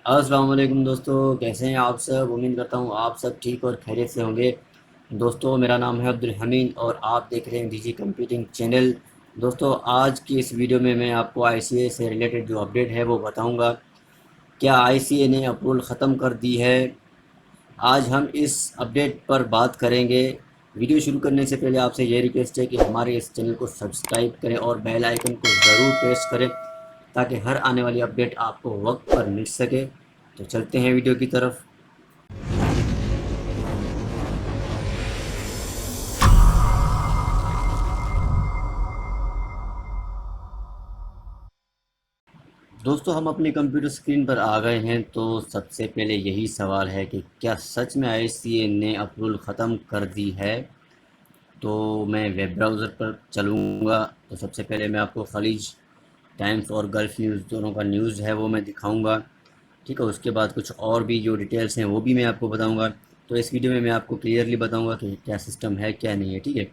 अस्सलाम वालेकुम दोस्तों, कैसे हैं आप सब। उम्मीद करता हूँ आप सब ठीक और खैरियत से होंगे। दोस्तों, मेरा नाम है अब्दुल हमीद और आप देख रहे हैं डीजी कंप्यूटिंग चैनल। दोस्तों, आज की इस वीडियो में मैं आपको आईसीए से रिलेटेड जो अपडेट है वो बताऊंगा। क्या आईसीए ने अप्रूवल ख़त्म कर दी है? आज हम इस अपडेट पर बात करेंगे। वीडियो शुरू करने से पहले आपसे ये रिक्वेस्ट है कि हमारे इस चैनल को सब्सक्राइब करें और बेल आइकन को ज़रूर प्रेस करें ताकि हर आने वाली अपडेट आपको वक्त पर मिल सके। तो चलते हैं वीडियो की तरफ। दोस्तों, हम अपने कंप्यूटर स्क्रीन पर आ गए हैं। तो सबसे पहले यही सवाल है कि क्या सच में आईसीए ने अप्रूवल ख़त्म कर दी है? तो मैं वेब ब्राउज़र पर चलूँगा। तो सबसे पहले मैं आपको खलीज टाइम्स और गल्फ़ न्यूज़ दोनों का न्यूज़ है वो मैं दिखाऊंगा। ठीक है, उसके बाद कुछ और भी जो डिटेल्स हैं वो भी मैं आपको बताऊंगा। तो इस वीडियो में मैं आपको क्लियरली बताऊंगा कि क्या सिस्टम है क्या नहीं है। ठीक है,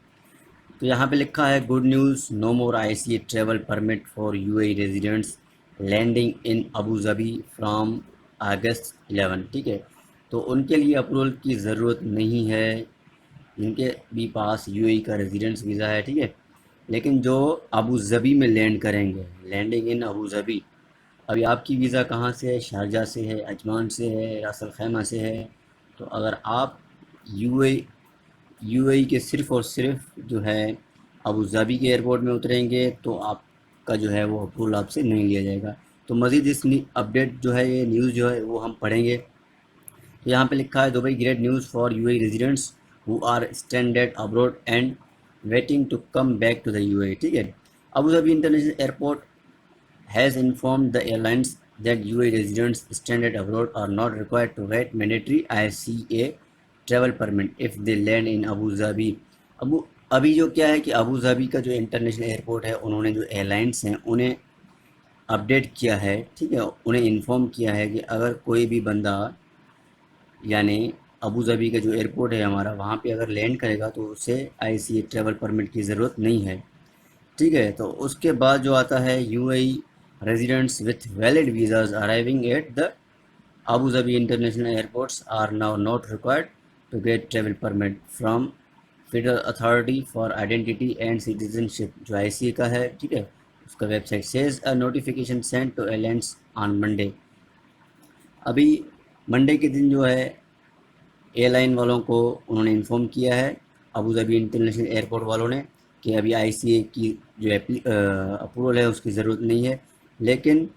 तो यहाँ पे लिखा है good news, no more ICA travel permit for UAE residents landing in Abu Dhabi from August 11। ठीक है, तो उनके लिए अप्रूवल की ज़रूरत नहीं है जिनके भी पास यूएई का रेजिडेंस वीज़ा है। ठीक है, लेकिन जो अबू धाबी में लैंड करेंगे, लैंडिंग इन अबू धाबी, अभी आपकी वीज़ा कहाँ से है? शारजा से है, अजमान से है, रास अल खैमा से है। तो अगर आप यूएई यूएई के सिर्फ़ और सिर्फ जो है अबू धाबी के एयरपोर्ट में उतरेंगे तो आपका जो है वो अप्रूवल आपसे नहीं लिया जाएगा। तो मज़ीद इस अपडेट जो है, ये न्यूज़ जो है वो हम पढ़ेंगे। तो यहाँ पे लिखा है Dubai great news for UAE residents who are stranded abroad and waiting to come back to the UAE. ठीक है, Abu Dhabi international airport has informed the airlines that UAE residents stranded abroad are not required to write mandatory ICA travel permit if they land in Abu Dhabi। Abu अभी जो क्या है कि Abu Dhabi का जो international airport है, उन्होंने जो एयरलाइंस हैं उन्हें अपडेट किया है। ठीक है, उन्हें इन्फॉर्म किया है कि अगर कोई भी बंदा यानी अबू धाबी का जो एयरपोर्ट है हमारा, वहाँ पे अगर लैंड करेगा तो उसे आईसीए ट्रैवल परमिट की ज़रूरत नहीं है। ठीक है, तो उसके बाद जो आता है UAE residents with valid visas arriving at the Abu Dhabi international airports are now not required to get travel permit from federal authority for identity and citizenship, जो आईसीए का है। ठीक है, उसका website says a notification send to airlines on Monday. अभी Monday के दिन जो है एयरलाइन वालों को उन्होंने इन्फॉर्म किया है, अबू धाबी इंटरनेशनल एयरपोर्ट वालों ने, कि अभी आईसीए की जो अप्रूवल है उसकी ज़रूरत नहीं है। लेकिन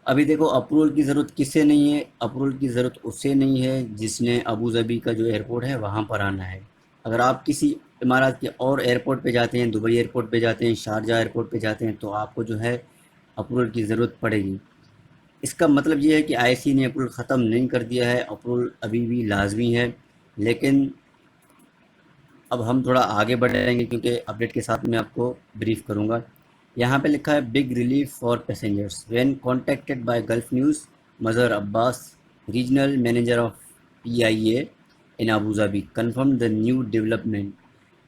अभी देखो, अप्रूवल की ज़रूरत किससे नहीं है? अप्रूवल की ज़रूरत उससे नहीं है जिसने अबू धाबी का जो एयरपोर्ट है वहाँ पर आना है। अगर आप किसी इमारात के और एयरपोर्ट पे जाते हैं, दुबई एयरपोर्ट पे जाते हैं, शारजा एयरपोर्ट पे जाते हैं, तो आपको जो है अप्रूवल की ज़रूरत पड़ेगी। इसका मतलब ये है कि आईसी ने अप्रूवल ख़त्म नहीं कर दिया है, अप्रूवल अभी भी लाजमी है। लेकिन अब हम थोड़ा आगे बढ़ेंगे क्योंकि अपडेट के साथ मैं आपको ब्रीफ करूंगा। यहाँ पे लिखा है big relief for passengers when contacted bye gulf news, Mazhar Abbas, regional manager of PIA in Abu Dhabi, confirmed the new development.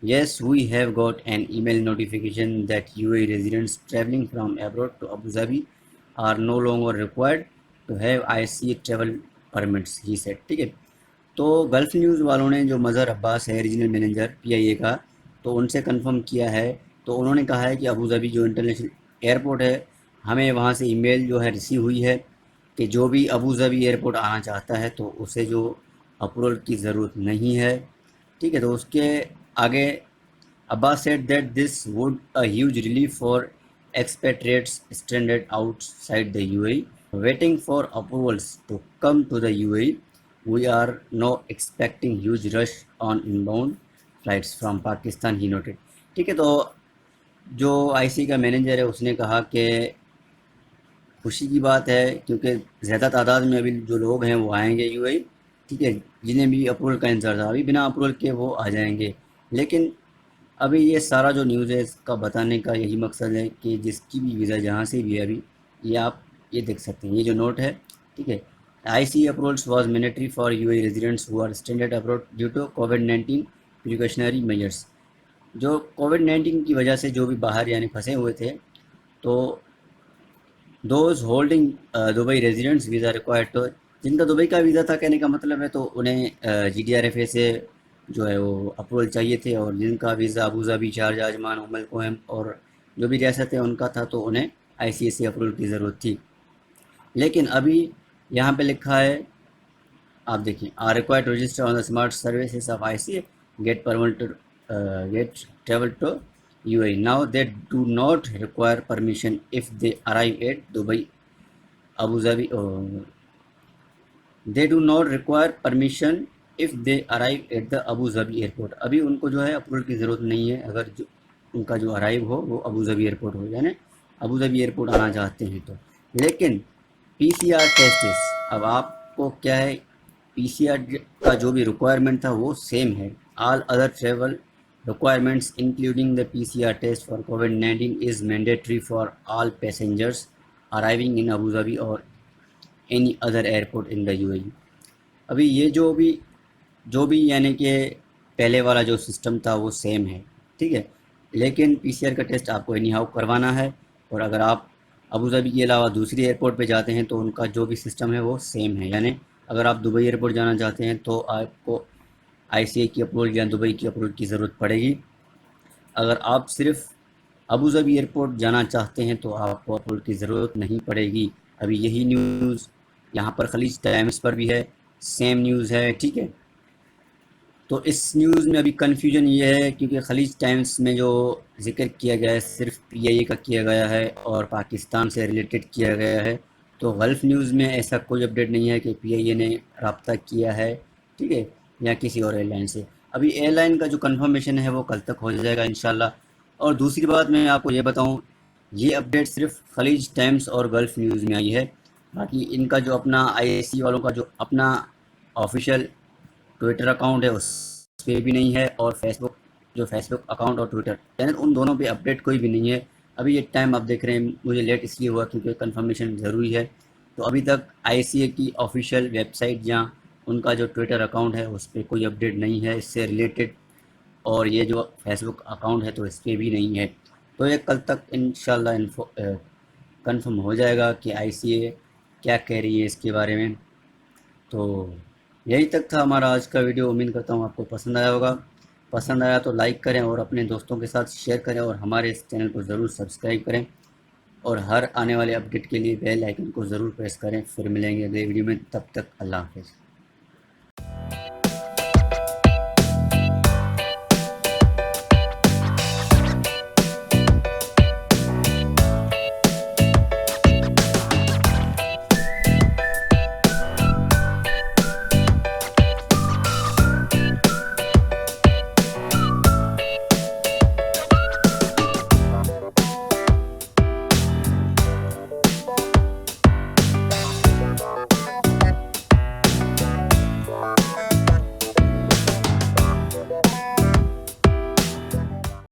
Yes, we have got an email notification that UAE residents traveling from abroad to Abu Dhabi are no longer required to have ICA travel permits, he said। ठीक है, तो gulf news वालों ने, जो मज़हर अब्बास है regional manager PIA का, तो उनसे कंफर्म किया है। तो उन्होंने कहा है कि अबू धाबी जो इंटरनेशनल एयरपोर्ट है, हमें वहाँ से ईमेल जो है रिसीव हुई है कि जो भी अबू धाबी एयरपोर्ट आना चाहता है तो उसे जो अप्रूवल की ज़रूरत नहीं है। ठीक है, तो उसके आगे Abbas said that this would a huge relief for expatriates stranded outside the UAE waiting for approvals to come to the UAE। We are now expecting huge rush on inbound flights from Pakistan, he noted। ठीक है, तो जो IC का manager है उसने कहा कि खुशी की बात है क्योंकि ज़्यादा तादाद में अभी जो लोग हैं वो आएंगे यूएई। ठीक है, जिन्हें भी अप्रूवल का इंतज़ार था, अभी बिना अप्रूवल के वो आ जाएंगे। लेकिन अभी ये सारा जो न्यूज़ है इसका बताने का यही मकसद है कि जिसकी भी वीज़ा जहाँ से भी है अभी, ये आप ये देख सकते हैं, ये जो नोट है। ठीक है, IC approvals was mandatory for UAE residents who are stranded abroad due to कोविड-19 प्रिकॉशनरी मेजर्स। जो कोविड-19 की वजह से जो भी बाहर यानी फंसे हुए थे, तो those holding Dubai residents visa required, तो जिनका दुबई का वीज़ा था कहने का मतलब है, तो उन्हें GDRFA से जो है वो अप्रूवल चाहिए थे, और जिनका visa Abu Dhabi, Sharjah, Ajman, उम्मुल कुवैत और जो भी रियासत है उनका था, तो उन्हें ICSC अप्रूवल की ज़रूरत थी। लेकिन अभी यहाँ पे लिखा है, आप देखिए, are required to register on the smart services of ICA, get permit to get travel to UAE, now they do not require permission if they arrive at Dubai, Abu Dhabi, they do not require permission if they arrive at the Abu Dhabi airport. अभी उनको जो है approval की ज़रूरत नहीं है, अगर जो उनका जो अराइव हो वो अबू धाबी एयरपोर्ट हो, यानी अबू धाबी एयरपोर्ट आना चाहते हैं तो। लेकिन PCR टेस्ट, अब आपको क्या है, PCR का जो भी रिक्वायरमेंट था वो सेम है। All other travel requirements including the PCR test for COVID-19 is mandatory for all passengers arriving in Abu Dhabi or any other airport in the UAE। अभी ये जो भी यानी कि पहले वाला जो सिस्टम था वो सेम है, ठीक है। लेकिन PCR का टेस्ट आपको एनी हाउ करवाना है, और अगर आप अबू धाबी के अलावा दूसरी एयरपोर्ट पे जाते हैं तो उनका जो भी सिस्टम है वो सेम है। यानी अगर आप दुबई एयरपोर्ट जाना चाहते हैं तो आपको ICA की अप्रूवल या दुबई की अप्रूवल की ज़रूरत पड़ेगी। अगर आप सिर्फ अबू धाबी एयरपोर्ट जाना चाहते हैं तो आपको अप्रूवल की ज़रूरत नहीं पड़ेगी। अभी यही न्यूज़ यहाँ पर खलीज टाइम्स पर भी है, सेम न्यूज़ है, ठीक है। तो इस न्यूज़ में अभी कन्फ्यूजन ये है क्योंकि खलीज टाइम्स में जो जिक्र किया गया है सिर्फ PIA का किया गया है और पाकिस्तान से रिलेटेड किया गया है। तो गल्फ़ न्यूज़ में ऐसा कोई अपडेट नहीं है कि PIA ने रब्ता किया है, ठीक है, या किसी और एयरलाइन से। अभी एयरलाइन का जो कंफर्मेशन है वो कल तक हो जाएगा इंशाल्लाह। और दूसरी बात मैं आपको ये बताऊं, ये अपडेट सिर्फ खलीज टाइम्स और गल्फ़ न्यूज़ में आई है। बाकी इनका जो अपना IAC वालों का जो अपना ऑफिशियल ट्विटर अकाउंट है उस पे भी नहीं है, और फेसबुक अकाउंट और ट्विटर चैनल, उन दोनों पे अपडेट कोई भी नहीं है। अभी ये टाइम आप देख रहे हैं, मुझे लेट इसलिए हुआ क्योंकि कंफर्मेशन ज़रूरी है। तो अभी तक ICA की ऑफिशियल वेबसाइट या उनका जो ट्विटर अकाउंट है उस पर कोई अपडेट नहीं है इससे रिलेटेड, और ये जो फेसबुक अकाउंट है तो इस पर भी नहीं है। तो ये कल तक इंशाल्लाह इन्फो कंफर्म हो जाएगा कि ICA क्या कह रही है इसके बारे में। तो यही तक था हमारा आज का वीडियो। उम्मीद करता हूँ आपको पसंद आया होगा। पसंद आया तो लाइक करें और अपने दोस्तों के साथ शेयर करें, और हमारे इस चैनल को ज़रूर सब्सक्राइब करें, और हर आने वाले अपडेट के लिए बेल आइकन को ज़रूर प्रेस करें। फिर मिलेंगे अगले वीडियो में, तब तक अल्लाह हाफ़िज़।